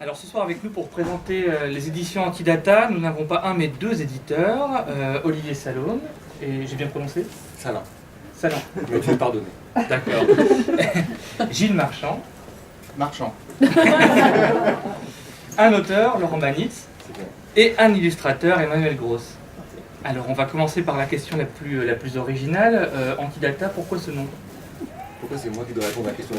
Alors ce soir avec nous pour présenter les éditions Antidata, nous n'avons pas un mais deux éditeurs, Olivier Salom, et j'ai bien prononcé Salin. Salin. Mais tu me pardonnes. D'accord. Gilles Marchand. Marchand. Un auteur, Laurent Banitz. Et un illustrateur, Emmanuel Gross. Alors on va commencer par la question la plus originale. Antidata, pourquoi ce nom? Pourquoi c'est moi qui dois répondre à la question?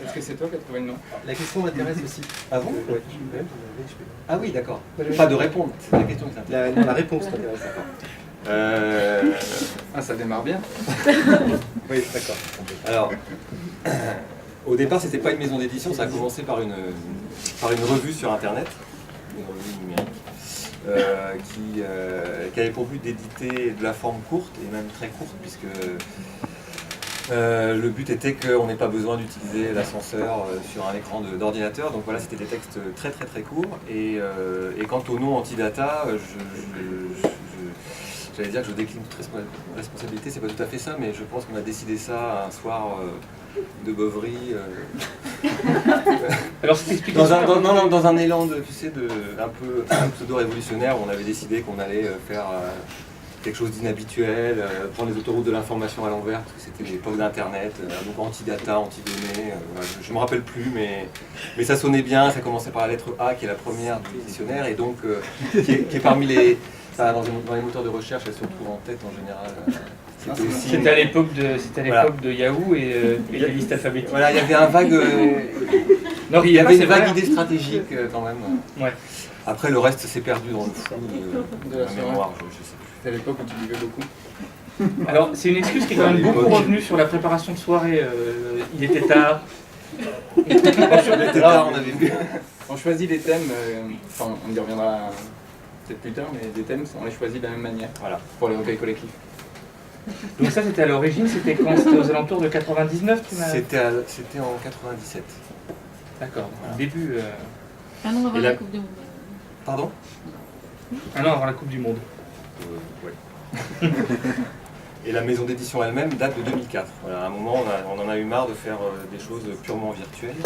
Est-ce que c'est toi qui as trouvé le nom? La question m'intéresse aussi. Ah bon? Ah oui, d'accord. Pas de répondre, c'est la question qui t'intéresse. La réponse t'intéresse, d'accord. Ah, ça démarre bien. Oui, d'accord. Alors, au départ, c'était pas une maison d'édition, ça a commencé par une revue sur Internet, une revue numérique, qui avait pour but d'éditer de la forme courte, et même très courte, puisque le but était qu'on n'ait pas besoin d'utiliser l'ascenseur sur un écran d'ordinateur. Donc voilà, c'était des textes très très très courts. Et quant au nom Antidata, j'allais dire que je décline toute responsabilité, c'est pas tout à fait ça, mais je pense qu'on a décidé ça un soir de beuverie. Alors c'est expliqué dans un élan un peu pseudo-révolutionnaire, où on avait décidé qu'on allait faire quelque chose d'inhabituel, prendre les autoroutes de l'information à l'envers, parce que c'était l'époque d'Internet, donc anti-data, anti-données, je ne me rappelle plus, mais ça sonnait bien, ça commençait par la lettre A, qui est la première du dictionnaire, et donc qui est parmi les... dans les moteurs de recherche, elle se retrouve en tête en général. C'était à l'époque de Yahoo et la liste alphabétique. Voilà, il y avait un vague... non, il y avait une vague idée stratégique quand même. Ouais. Après, le reste s'est perdu dans le flou de la mémoire, je sais plus. C'était à l'époque où tu vivais beaucoup. Alors, c'est une excuse qui est quand même beaucoup revenue sur la préparation de soirée. Il était tard. Il était tard, on avait vu. On choisit les thèmes, enfin on y reviendra peut-être plus tard, mais les thèmes, on les choisit de la même manière, Voilà, pour les recueils collectifs. Donc ça, c'était à l'origine, c'était quand? C'était aux alentours de 99, tu m'as... C'était en 97. D'accord, Voilà. début... Un an avant la Coupe du Monde. Pardon? Un an avant la Coupe du Monde. Ouais. Et la maison d'édition elle-même date de 2004. Voilà, à un moment, on en a eu marre de faire des choses purement virtuelles.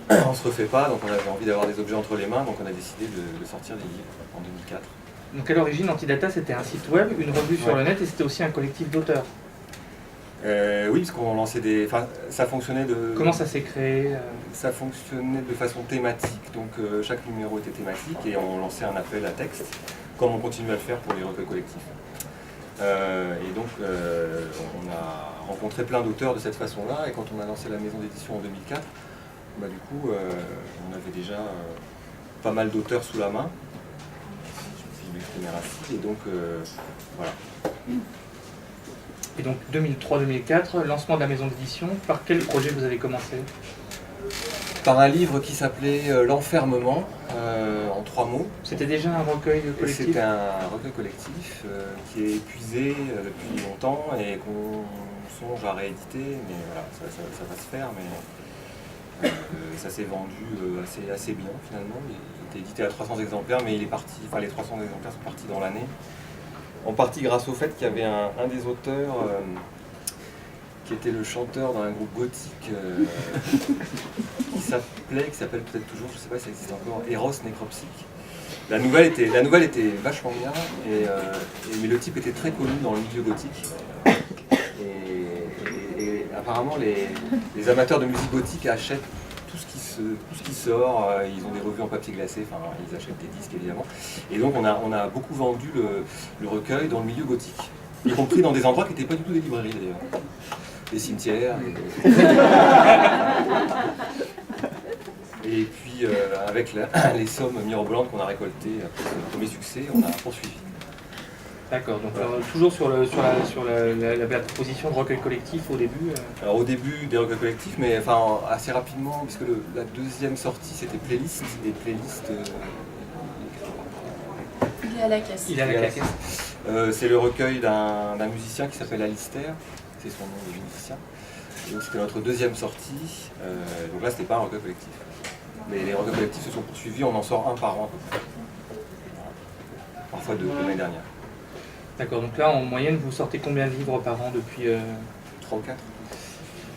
On se refait pas, donc on avait envie d'avoir des objets entre les mains, donc on a décidé de sortir des livres en 2004. Donc à l'origine, Antidata, c'était un site web, une revue sur le net, et c'était aussi un collectif d'auteurs. Oui, parce qu'on lançait des... Enfin, ça fonctionnait de... Comment ça s'est créé? Ça fonctionnait de façon thématique, donc chaque numéro était thématique et on lançait un appel à texte, comme on continue à le faire pour les recueils collectifs. Et donc on a rencontré plein d'auteurs de cette façon-là, et quand on a lancé la maison d'édition en 2004, bah, du coup on avait déjà pas mal d'auteurs sous la main, si je m'exprimais ainsi, et donc voilà. Et donc 2003-2004, lancement de la maison d'édition. Par quel projet vous avez commencé? Par un livre qui s'appelait L'Enfermement, en 3 mots. C'était déjà un recueil collectif? C'était un recueil collectif qui est épuisé depuis longtemps et qu'on songe à rééditer, mais voilà, ça va se faire, mais ça s'est vendu assez bien finalement. Il était édité à 300 exemplaires, mais il est parti, enfin les 300 exemplaires sont partis dans l'année. En partie grâce au fait qu'il y avait un des auteurs qui était le chanteur d'un groupe gothique qui s'appelle peut-être toujours, je ne sais pas si ça existe encore, Eros Necropsic. La nouvelle était vachement bien, mais le type était très connu dans le milieu gothique. Et apparemment les amateurs de musique gothique achètent tout ce qui sort, ils ont des revues en papier glacé, enfin ils achètent des disques évidemment. Et donc on a beaucoup vendu le recueil dans le milieu gothique, y compris dans des endroits qui n'étaient pas du tout des librairies d'ailleurs. Des cimetières. Et puis avec les sommes mirobolantes qu'on a récoltées après ce premier succès, on a poursuivi. D'accord, donc toujours sur la proposition de recueil collectif au début. Alors au début des recueils collectifs, mais enfin assez rapidement, puisque la deuxième sortie c'était Playlist, et Playlist... Il est à la caisse. Il est à la caisse. C'est le recueil d'un musicien qui s'appelle Alistair, c'est son nom de musicien. Et donc c'était notre deuxième sortie, donc là c'était pas un recueil collectif. Mais les recueils collectifs se sont poursuivis, on en sort un par an à peu près. Parfois deux, l'année dernière. D'accord, donc là en moyenne vous sortez combien de livres par an depuis 3 ou 4.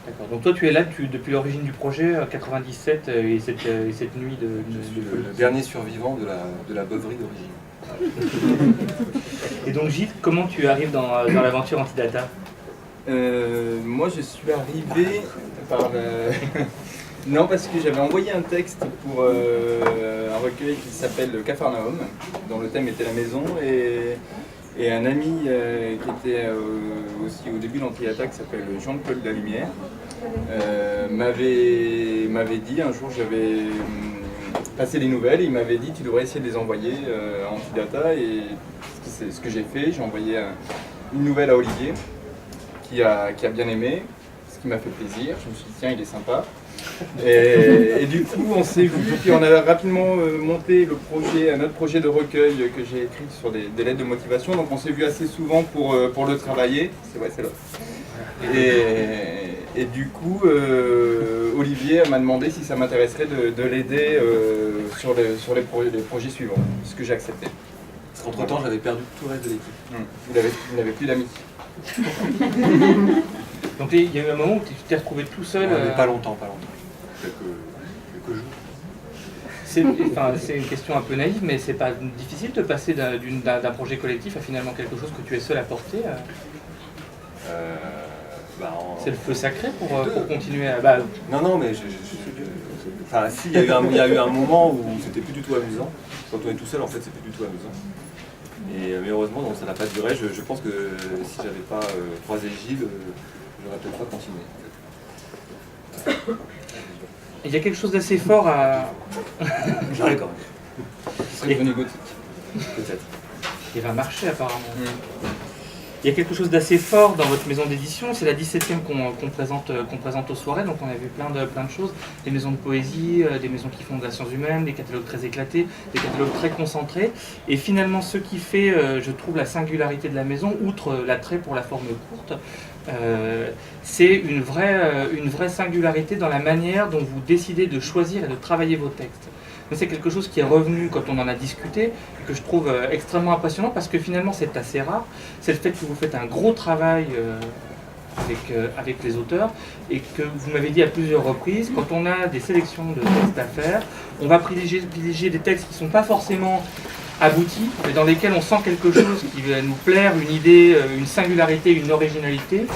D'accord. Donc toi tu es là depuis l'origine du projet, 97 et cette nuit de Le dernier survivant de la beuverie d'origine. Et donc Gilles, comment tu arrives dans l'aventure Antidata? Moi, je suis arrivé par non, parce que j'avais envoyé un texte pour un recueil qui s'appelle Capharnaüm, dont le thème était la maison, et un ami qui était aussi au début de l'Antidata, qui s'appelle Jean-Paul Lalumière, m'avait dit, un jour j'avais passé les nouvelles, et il m'avait dit tu devrais essayer de les envoyer à Antidata, et c'est ce que j'ai fait. J'ai envoyé une nouvelle à Olivier, qui a bien aimé, ce qui m'a fait plaisir. Je me suis dit tiens, il est sympa. Et du coup on s'est vu, puis on a rapidement monté un autre projet de recueil que j'ai écrit sur des lettres de motivation. Donc on s'est vu assez souvent pour le travailler. C'est vrai, c'est là. Et du coup Olivier m'a demandé si ça m'intéresserait de l'aider sur les projets suivants, ce que j'ai accepté. Parce qu'entre temps j'avais perdu tout le reste de l'équipe. Vous n'avez plus d'amis. Donc il y a eu un moment où tu t'es retrouvé tout seul. Pas longtemps. Quelques jours. C'est une question un peu naïve, mais c'est pas difficile de passer d'un projet collectif à finalement quelque chose que tu es seul à porter. C'est le feu sacré pour continuer à... Non, mais enfin, si, il y a eu un moment où c'était plus du tout amusant. Quand on est tout seul, en fait, c'est plus du tout amusant. Mais heureusement, donc, ça n'a pas duré. Je pense que si j'avais pas croisé Gilles, j'aurais peut-être pas continué. Il y a quelque chose d'assez fort à... J'arrête quand même. Ce serait devenu gothique. Peut-être. Il va marcher apparemment. Il y a quelque chose d'assez fort dans votre maison d'édition, c'est la 17e qu'on présente aux soirées, donc on a vu plein de choses, des maisons de poésie, des maisons qui font de la science humaine, des catalogues très éclatés, des catalogues très concentrés, et finalement ce qui fait, je trouve, la singularité de la maison, outre l'attrait pour la forme courte, c'est une vraie singularité dans la manière dont vous décidez de choisir et de travailler vos textes. C'est quelque chose qui est revenu quand on en a discuté, que je trouve extrêmement impressionnant parce que finalement c'est assez rare. C'est le fait que vous faites un gros travail avec les auteurs et que vous m'avez dit à plusieurs reprises, quand on a des sélections de textes à faire, on va privilégier des textes qui ne sont pas forcément aboutis, mais dans lesquels on sent quelque chose qui va nous plaire, une idée, une singularité, une originalité,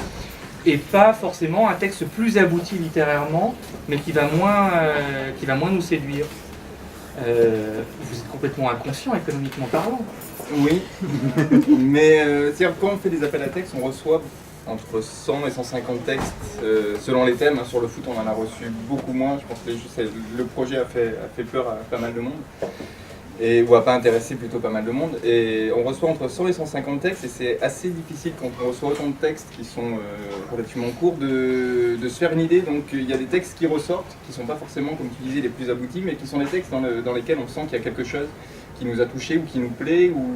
et pas forcément un texte plus abouti littérairement, mais qui va moins nous séduire. Vous êtes complètement inconscient économiquement parlant. Oui, mais quand on fait des appels à textes, on reçoit entre 100 et 150 textes selon les thèmes. Sur le foot, on en a reçu beaucoup moins. Je pense que le projet a fait peur à pas mal de monde. Ou a pas intéressé plutôt pas mal de monde. Et on reçoit entre 100 et 150 textes et c'est assez difficile quand on reçoit autant de textes qui sont relativement courts de se faire une idée. Donc il y a des textes qui ressortent, qui ne sont pas forcément, comme tu disais, les plus aboutis, mais qui sont des textes dans lesquels on sent qu'il y a quelque chose qui nous a touchés ou qui nous plaît ou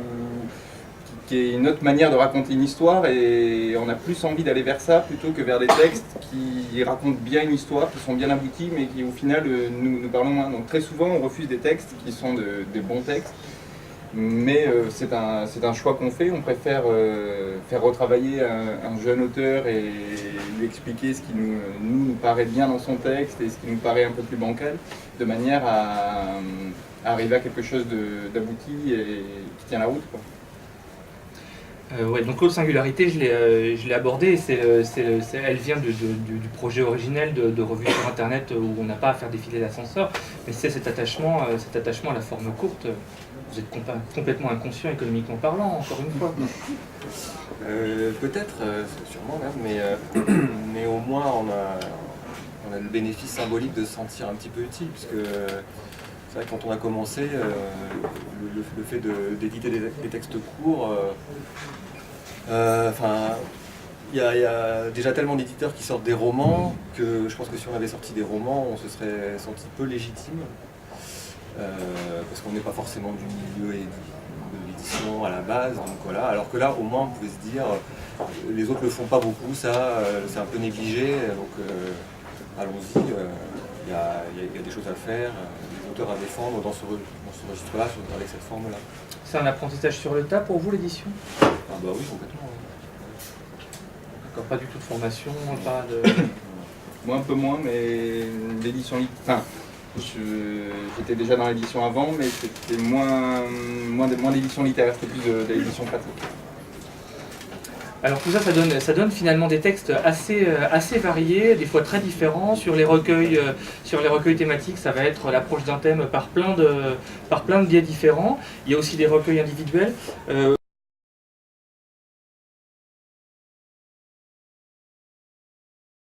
qui est une autre manière de raconter une histoire et on a plus envie d'aller vers ça plutôt que vers des textes qui racontent bien une histoire, qui sont bien aboutis mais qui au final nous parlent moins. Donc très souvent on refuse des textes qui sont des bons textes, mais c'est un choix qu'on fait. On préfère faire retravailler un jeune auteur et lui expliquer ce qui nous paraît bien dans son texte et ce qui nous paraît un peu plus bancal, de manière à arriver à quelque chose d'abouti et qui tient la route, quoi. Ouais, donc l'autre singularité, je l'ai abordée, elle vient du projet originel de revue sur internet où on n'a pas à faire défiler l'ascenseur, mais c'est cet attachement à la forme courte. Vous êtes complètement inconscient économiquement parlant, encore une fois. Peut-être, sûrement même, mais au moins on a le bénéfice symbolique de se sentir un petit peu utile, puisque c'est vrai que quand on a commencé, le fait d'éditer des textes courts, il y a déjà tellement d'éditeurs qui sortent des romans que je pense que si on avait sorti des romans, on se serait senti peu légitime, parce qu'on n'est pas forcément du milieu de l'édition à la base, donc voilà. Alors que là, au moins, on pouvait se dire, les autres le font pas beaucoup, ça, c'est un peu négligé, donc allons-y. Il y a des choses à faire, des auteurs à défendre dans ce registre-là, avec cette forme-là. C'est un apprentissage sur le tas pour vous, l'édition? Ah bah oui, complètement. D'accord, pas du tout de formation, pas de... Moi un peu moins, mais l'édition littéraire. J'étais déjà dans l'édition avant, mais c'était moins d'édition littéraire, c'était plus de l'édition pratique. Alors tout ça, ça donne finalement des textes assez variés, des fois très différents. Sur les recueils thématiques, ça va être l'approche d'un thème par plein de biais différents. Il y a aussi des recueils individuels.